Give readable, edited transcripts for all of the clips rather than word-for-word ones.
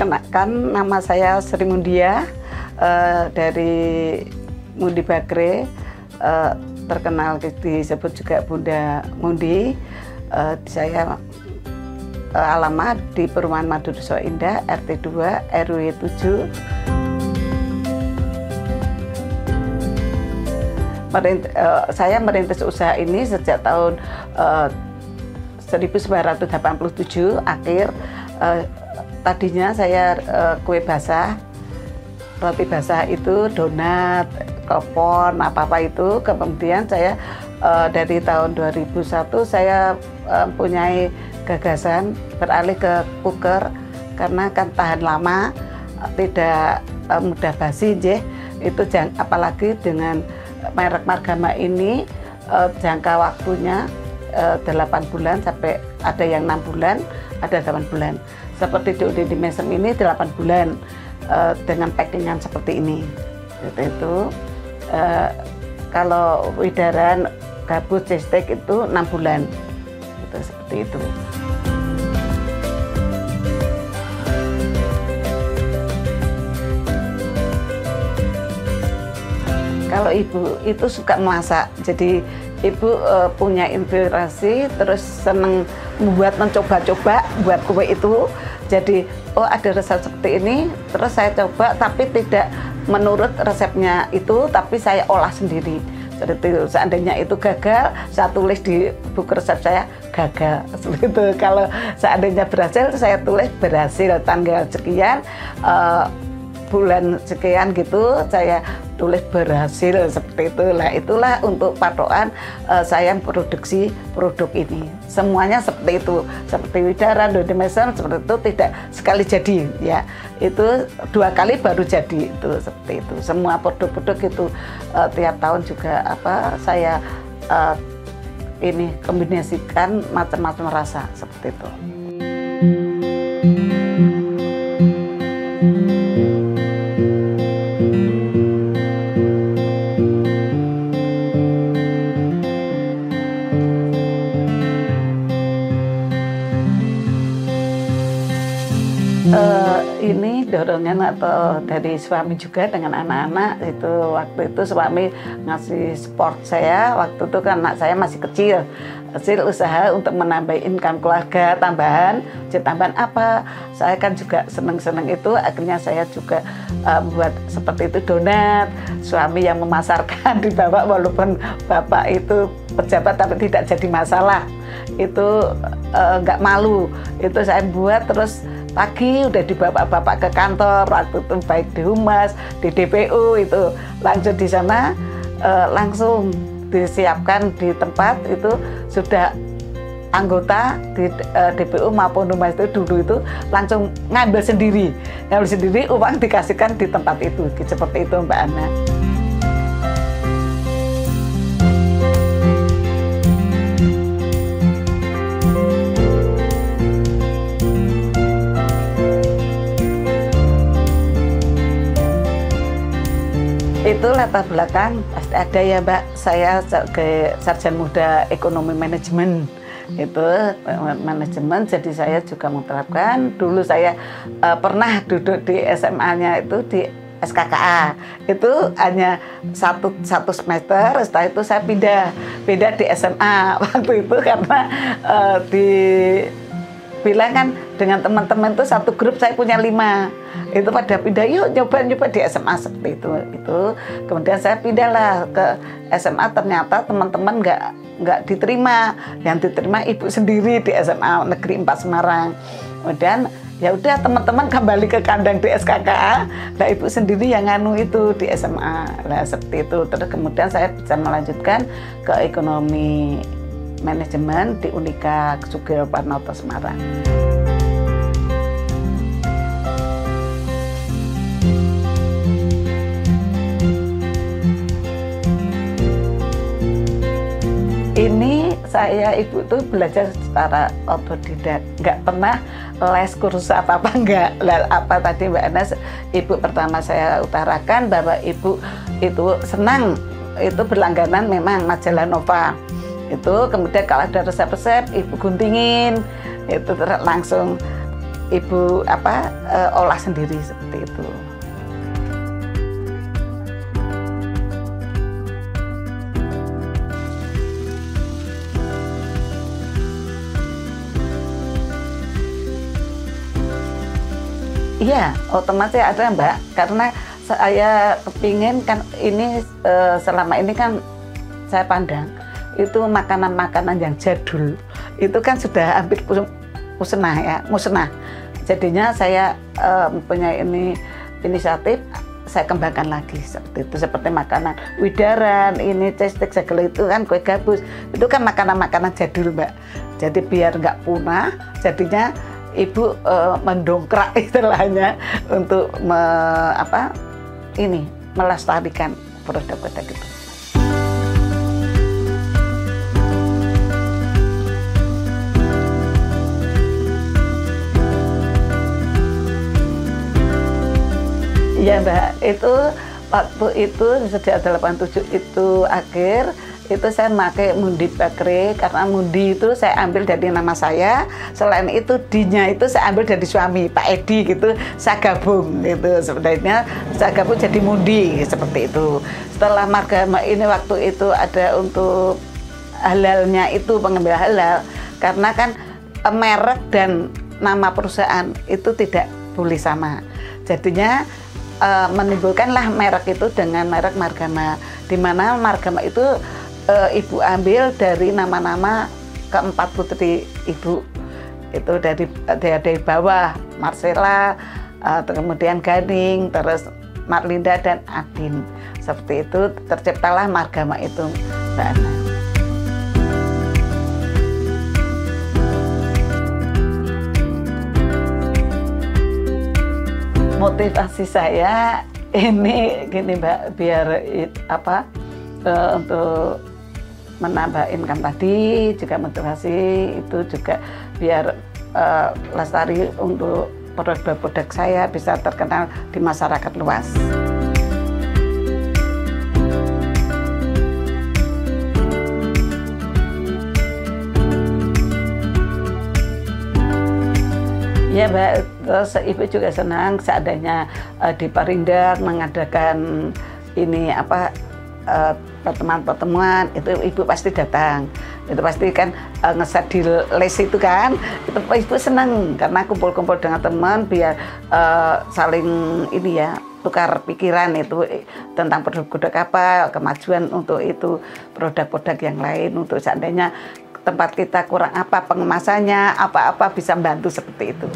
Perkenalkan, nama saya Sri Mundia dari Mundi Bakre, terkenal disebut juga Bunda Mundi. Saya alamat di Perumahan Madureso Indah, RT 2, RW 7. Saya merintis usaha ini sejak tahun 1987 akhir. Tadinya saya kue basah, roti basah itu, donat, klepon, apa-apa itu. Kemudian saya dari tahun 2001 saya mempunyai gagasan beralih ke cooker karena kan tahan lama, tidak mudah basi, itu apalagi dengan merek Margama ini jangka waktunya 8 bulan sampai ada yang 6 bulan, ada 8 bulan. Seperti di Mesem ini 8 bulan dengan packingan seperti ini. Itu kalau Widaran gabus cheesesteak itu 6 bulan. Itu seperti itu. Kalau ibu itu suka masak, jadi ibu punya inspirasi, terus seneng mencoba-coba buat kue itu. Jadi oh ada resep seperti ini, terus saya coba tapi tidak menurut resepnya itu, tapi saya olah sendiri. Jadi seandainya itu gagal, saya tulis di buku resep saya gagal. Seperti itu. Kalau seandainya berhasil, saya tulis berhasil tanggal sekian, bulan sekian gitu, saya tulis berhasil seperti itu. Lah itulah untuk patokan saya produksi produk ini. Semuanya seperti itu, seperti Widaran, di Mesem seperti itu, tidak sekali jadi ya. Itu 2 kali baru jadi itu seperti itu. Semua produk-produk itu tiap tahun juga saya ini kombinasikan macam-macam rasa seperti itu. Ini dorongan atau dari suami juga dengan anak-anak itu. Waktu itu suami ngasih support saya, waktu itu kan anak saya masih kecil usaha untuk menambah income keluarga tambahan apa, saya kan juga seneng-seneng itu. Akhirnya saya juga buat seperti itu donat, suami yang memasarkan di bawah, walaupun bapak itu pejabat tapi tidak jadi masalah, itu nggak malu, itu saya buat. Terus pagi udah dibawa bapak ke kantor, waktu itu baik di Humas, di DPU itu langsung di sana, langsung disiapkan di tempat itu sudah anggota di DPU maupun Humas itu dulu itu langsung ngambil sendiri, uang dikasihkan di tempat itu, seperti itu Mbak Ana. Itu latar belakang pasti ada ya Mbak, saya sebagai sarjana muda ekonomi manajemen itu manajemen, jadi saya juga menerapkan. Dulu saya pernah duduk di SMA-nya itu di SKKA, itu hanya satu semester, setelah itu saya pindah di SMA waktu itu karena bilang kan dengan teman-teman itu satu grup saya punya 5, itu pada pindah, yuk nyoba di SMA seperti itu. Kemudian saya pindahlah ke SMA, ternyata teman-teman nggak diterima, yang diterima ibu sendiri di SMA Negeri 4 Semarang. Kemudian ya udah teman-teman kembali ke kandang di SKKA, nah ibu sendiri yang nganu itu di SMA, lah seperti itu. Terus kemudian saya bisa melanjutkan ke ekonomi manajemen di Unika Sugiro Pranoto Semarang. Ini saya ibu tuh belajar secara otodidak, nggak pernah les kursus apa-apa, enggak. Apa tadi Mbak Ana, ibu pertama saya utarakan bahwa ibu itu senang itu berlangganan memang majalah Nova. Itu kemudian kalau ada resep-resep ibu guntingin, itu langsung ibu olah sendiri seperti itu. Iya, otomatis ada Mbak, karena saya kepingin kan ini selama ini kan saya pandang itu makanan-makanan yang jadul itu kan sudah hampir musnah ya, musnah. Jadinya saya mempunyai ini inisiatif, saya kembangkan lagi seperti itu, seperti makanan widaran, ini cestek segala itu kan kue gabus, itu kan makanan-makanan jadul Mbak. Jadi biar nggak punah, jadinya Ibu mendongkrak istilahnya untuk melestarikan produk-produk itu. Iya Mbak, itu waktu itu sejak 87 itu akhir itu saya pakai Mundi Bakery karena Mundi itu saya ambil dari nama saya. Selain itu D-nya itu saya ambil dari suami Pak Edi gitu, saya gabung gitu. Sebenarnya saya gabung jadi Mundi seperti itu. Setelah marga ini waktu itu ada untuk halalnya itu pengambil halal karena kan merek dan nama perusahaan itu tidak boleh sama. Jadinya menimbulkanlah merek itu dengan merek Margama, di mana Margama itu Ibu ambil dari nama-nama keempat putri Ibu itu dari bawah Marcella, kemudian Ganing, terus Marlinda dan Adin. Seperti itu terciptalah Margama itu, Mbak Ana. Motivasi saya ini gini Mbak, biar untuk menambah income tadi, juga motivasi itu juga biar lestari untuk produk-produk saya bisa terkenal di masyarakat luas. Ya Mbak, terus Ibu juga senang seandainya di Parindar mengadakan ini pertemuan-pertemuan itu Ibu pasti datang. Itu pasti kan ngeset di les itu kan, itu Ibu senang karena kumpul-kumpul dengan teman biar saling ini ya, tukar pikiran itu tentang produk-produk apa, kemajuan untuk itu produk-produk yang lain, untuk seandainya tempat kita kurang apa pengemasannya, apa-apa bisa membantu seperti itu.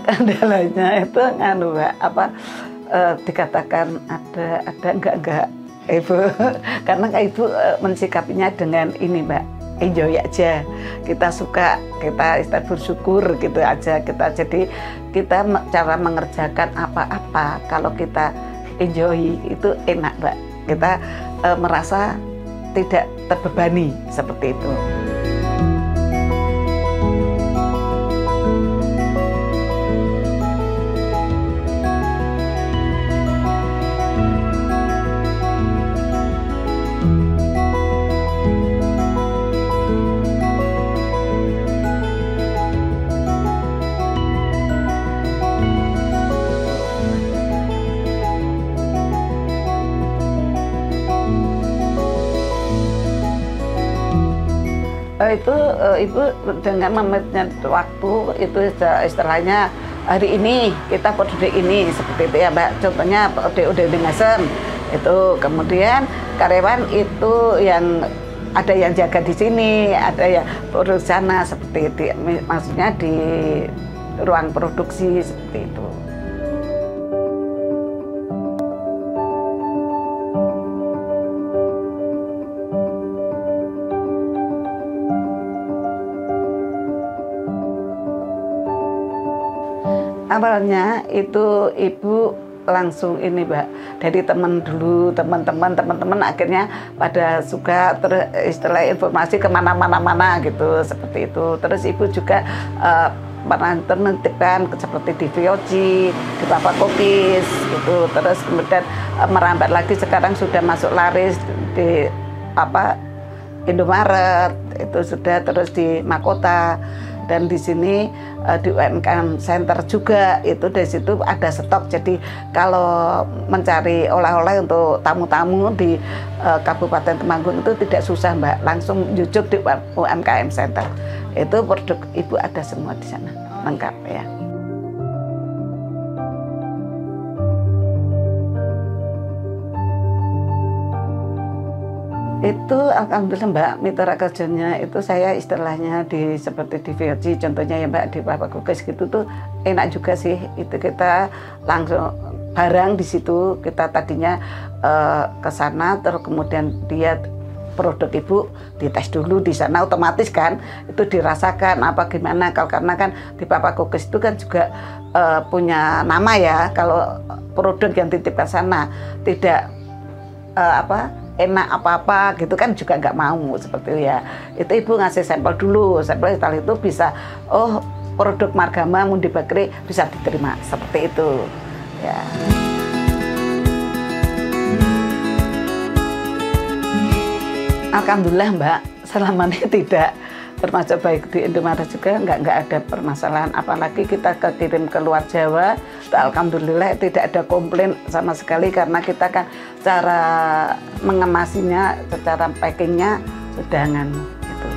Kendalanya itu dikatakan ada enggak Ibu karena Ibu mensikapinya dengan ini Mbak, enjoy aja, kita suka, kita bersyukur gitu aja kita. Jadi kita cara mengerjakan apa-apa kalau kita enjoy itu enak Mbak, kita merasa tidak terbebani seperti itu. Itu Ibu dengan memanage waktu itu istilahnya hari ini kita produk ini seperti itu ya Mbak, contohnya udah ngasem itu, kemudian karyawan itu yang ada yang jaga di sini, ada yang produk sana seperti itu, maksudnya di ruang produksi seperti itu. Awalnya itu Ibu langsung ini Mbak, dari teman dulu, teman-teman akhirnya pada suka istilah informasi kemana-mana gitu seperti itu. Terus Ibu juga pernah menitipkan seperti di VOC, di Papa Cookies gitu. Terus kemudian merambat lagi sekarang sudah masuk laris di Indomaret itu sudah, terus di Makota, dan di sini di UMKM Center juga itu, dari situ ada stok. Jadi kalau mencari oleh-oleh untuk tamu-tamu di Kabupaten Temanggung itu tidak susah Mbak, langsung jujuk di UMKM Center. Itu produk Ibu ada semua di sana, lengkap ya. Itu alhamdulillah Mbak, mitra kerjanya itu saya istilahnya seperti di VOC contohnya ya Mbak, di Papa Cookies gitu tuh enak juga sih. Itu kita langsung barang di situ, kita tadinya ke sana, terus kemudian dia produk Ibu dites dulu di sana, otomatis kan itu dirasakan apa gimana. Karena kan di Papa Cookies itu kan juga punya nama ya, kalau produk yang dititipkan sana tidak enak apa-apa gitu kan juga nggak mau seperti itu ya. Itu Ibu ngasih sampel dulu, sampel setelah itu bisa, oh produk Margama Mundi Bakery bisa diterima seperti itu ya. Alhamdulillah Mbak, selama ini tidak, termasuk baik di Indomaret juga nggak ada permasalahan, apalagi kita kirim ke luar Jawa, alhamdulillah tidak ada komplain sama sekali, karena kita kan cara mengemasinya, secara packingnya sudah nganu gitu.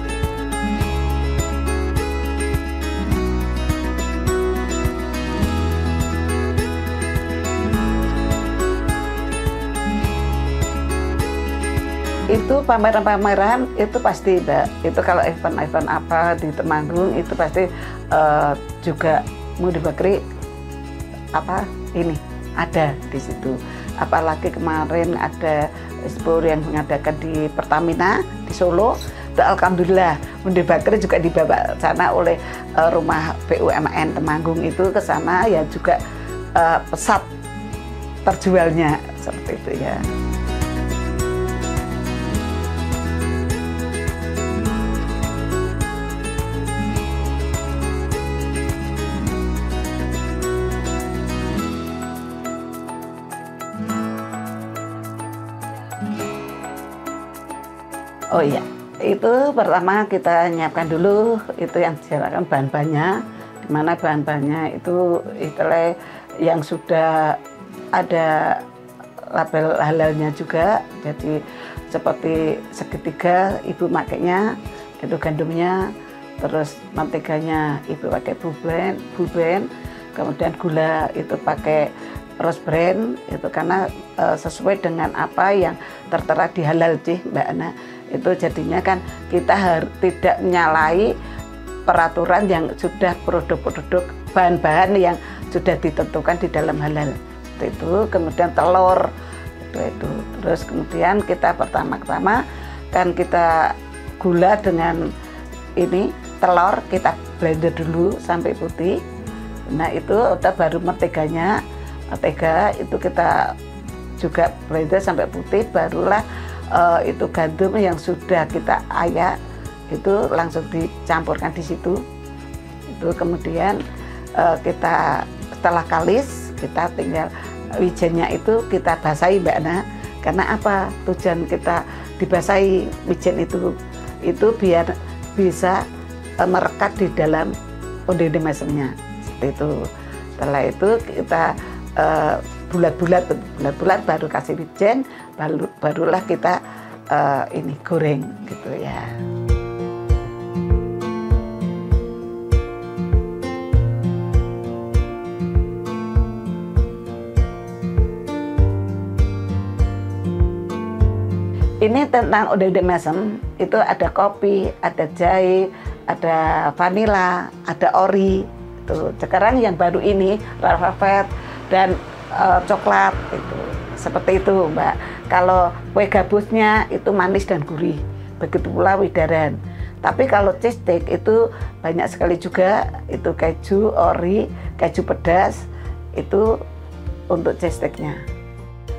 Itu pameran-pameran itu pasti Mbak, itu kalau event-event apa di Temanggung itu pasti juga Mundi Bakery ini ada di situ. Apalagi kemarin ada expo yang mengadakan di Pertamina di Solo, itu alhamdulillah Mundi Bakery juga dibawa sana oleh rumah BUMN Temanggung itu ke sana ya, juga pesat terjualnya seperti itu ya. Oh iya, itu pertama kita nyiapkan dulu itu yang diserahkan bahan-bahannya, dimana bahan-bahannya itu istilah yang sudah ada label halalnya juga. Jadi seperti segitiga Ibu makainya itu gandumnya, terus menteganya Ibu pakai Bulben, kemudian gula itu pakai Rose Brand itu karena sesuai dengan apa yang tertera di halal sih Mbak Ana. Itu jadinya kan kita tidak menyalahi peraturan yang sudah produk-produk bahan-bahan yang sudah ditentukan di dalam halal. Itu kemudian telur itu. Terus kemudian kita pertama-tama kan kita gula dengan ini telur kita blender dulu sampai putih. Nah itu udah baru mentega itu kita juga blender sampai putih, barulah itu gandum yang sudah kita ayak itu langsung dicampurkan di situ. Itu kemudian kita setelah kalis kita tinggal wijennya itu kita basahi Mbak Ana. Karena apa tujuan kita dibasahi wijen itu biar bisa merekat di dalam onde-onde seperti itu. Setelah itu kita bulat-bulat baru kasih wijen, barulah kita ini goreng gitu ya. Ini tentang onde-onde mesem, itu ada kopi, ada jahe, ada vanila, ada ori. Tuh, sekarang yang baru ini red velvet dan coklat itu seperti itu Mbak. Kalau kue gabusnya itu manis dan gurih, begitu pula widaran. Tapi kalau cheese steak itu banyak sekali juga, itu keju ori, keju pedas itu untuk cheese steaknya.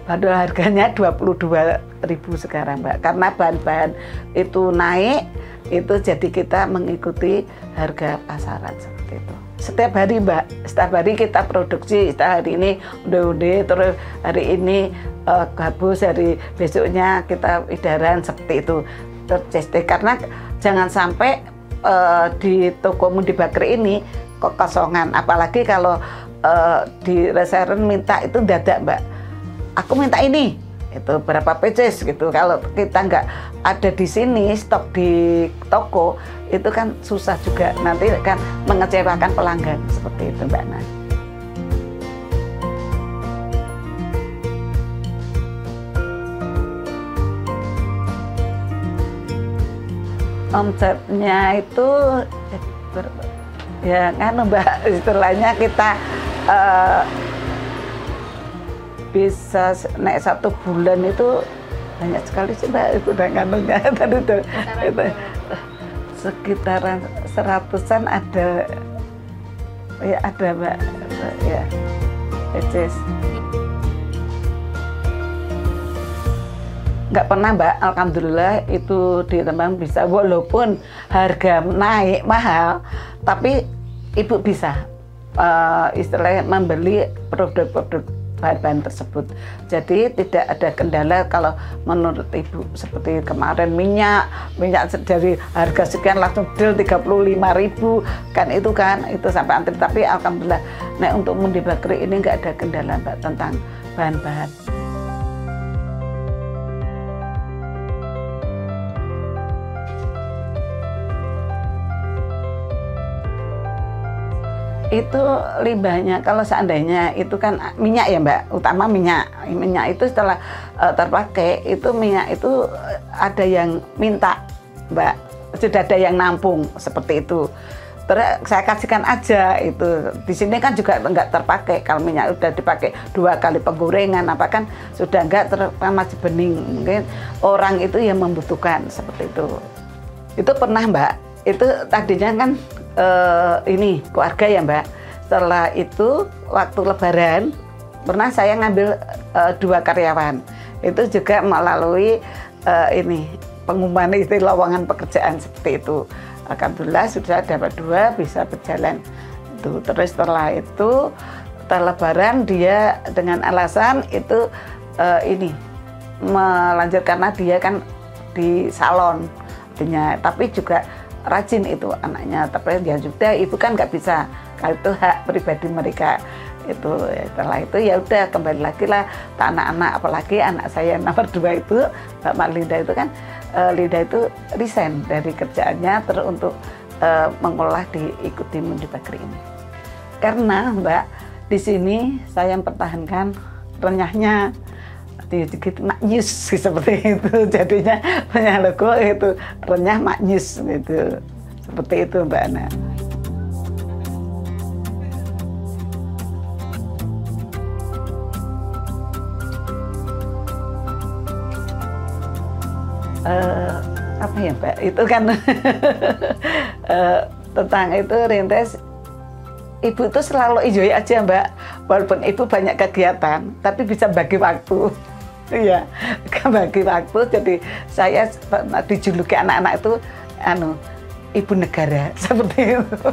Padahal harganya 22.000 sekarang Mbak, karena bahan-bahan itu naik, itu jadi kita mengikuti harga pasaran seperti itu. setiap hari Mbak, setiap hari kita produksi. Hari ini udah terus hari ini gabus, hari besoknya kita edaran seperti itu. Terus karena jangan sampai di toko Mundi Bakri ini kekosongan, apalagi kalau di restoran minta itu dadak Mbak, aku minta ini, itu berapa pieces gitu. Kalau kita nggak ada di sini stok di toko itu kan susah juga, nanti kan mengecewakan pelanggan seperti itu Mbak Nana. Omsetnya itu ya kan Mbak, istilahnya kita bisa naik 1 bulan itu banyak sekali sih Mbak, itu udah nganunya tadi itu sekitaran 100-an ada ya, ada Mbak ya, pieces. Nggak pernah Mbak, alhamdulillah itu di Rembang bisa, walaupun harga naik mahal, tapi ibu bisa istilahnya membeli produk-produk bahan-bahan tersebut. Jadi tidak ada kendala kalau menurut ibu, seperti kemarin minyak dari harga sekian langsung deal 35.000 kan, itu sampai antri. Tapi alhamdulillah, nah untuk Mundi Bakri ini nggak ada kendala Mbak tentang bahan-bahan. Itu limbahnya, kalau seandainya itu kan minyak ya Mbak, utama minyak itu setelah terpakai itu minyak itu ada yang minta Mbak, sudah ada yang nampung seperti itu. Terus saya kasihkan aja itu. Di sini kan juga enggak terpakai, kalau minyak udah dipakai 2 kali penggorengan apa kan sudah enggak masih bening. Mungkin orang itu yang membutuhkan seperti itu. Itu pernah Mbak, itu tadinya kan ini keluarga ya Mbak. Setelah itu waktu Lebaran pernah saya ngambil 2 karyawan. Itu juga melalui ini pengumuman itu lowongan pekerjaan seperti itu. Alhamdulillah sudah dapat 2, bisa berjalan. Itu terus setelah itu setelah Lebaran dia dengan alasan itu ini melanjutkan, karena dia kan di salon artinya, tapi juga rajin itu anaknya, tapi dia juga ibu kan nggak bisa, kalau itu hak pribadi mereka itu. Setelah itu ya udah kembali lagi lah ke anak-anak, apalagi anak saya nomor 2 itu Mbak Marlinda itu kan Linda itu resign dari kerjaannya terus untuk mengolah diikuti Mundi Bakri ini. Karena Mbak di sini saya mempertahankan renyahnya sedikit maknyus seperti itu, jadinya banyak logo itu renyah maknyus gitu, seperti itu Mbak Ana. Apa ya Mbak, itu kan tentang itu rintis, ibu itu selalu enjoy aja Mbak, walaupun ibu banyak kegiatan tapi bisa bagi waktu. Iya, bagi waktu. Jadi saya dijuluki anak-anak itu ibu negara seperti itu.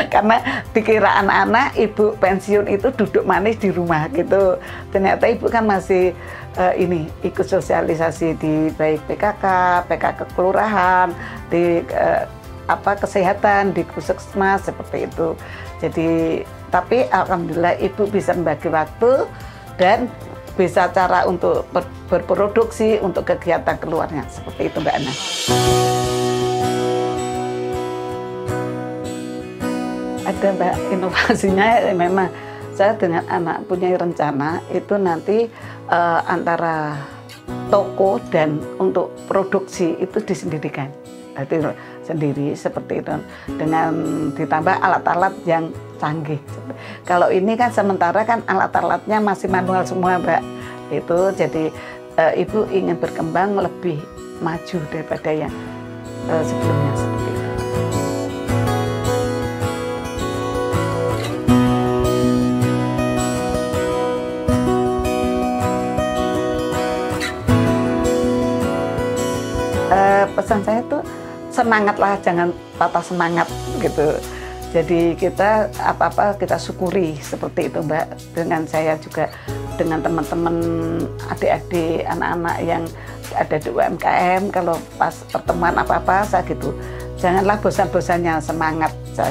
Karena dikira anak-anak ibu pensiun itu duduk manis di rumah gitu. Ternyata ibu kan masih ini ikut sosialisasi di baik PKK kelurahan, di kesehatan, di puskesmas seperti itu. Jadi tapi alhamdulillah ibu bisa membagi waktu dan bisa cara untuk berproduksi untuk kegiatan keluarnya seperti itu Mbak Ana. Ada Mbak inovasinya, memang saya dengan anak punya rencana itu nanti antara toko dan untuk produksi itu disendirikan. Jadi sendiri seperti itu dengan ditambah alat-alat yang canggih. Kalau ini kan sementara kan alat-alatnya masih manual semua Mbak. Itu jadi ibu ingin berkembang lebih maju daripada yang sebelumnya seperti itu. Pesan saya itu semangatlah, jangan patah semangat gitu. Jadi kita apa-apa kita syukuri seperti itu Mbak. Dengan saya juga dengan teman-teman adik-adik anak-anak yang ada di UMKM, kalau pas pertemuan apa-apa saya gitu, janganlah bosan-bosannya semangat. Saya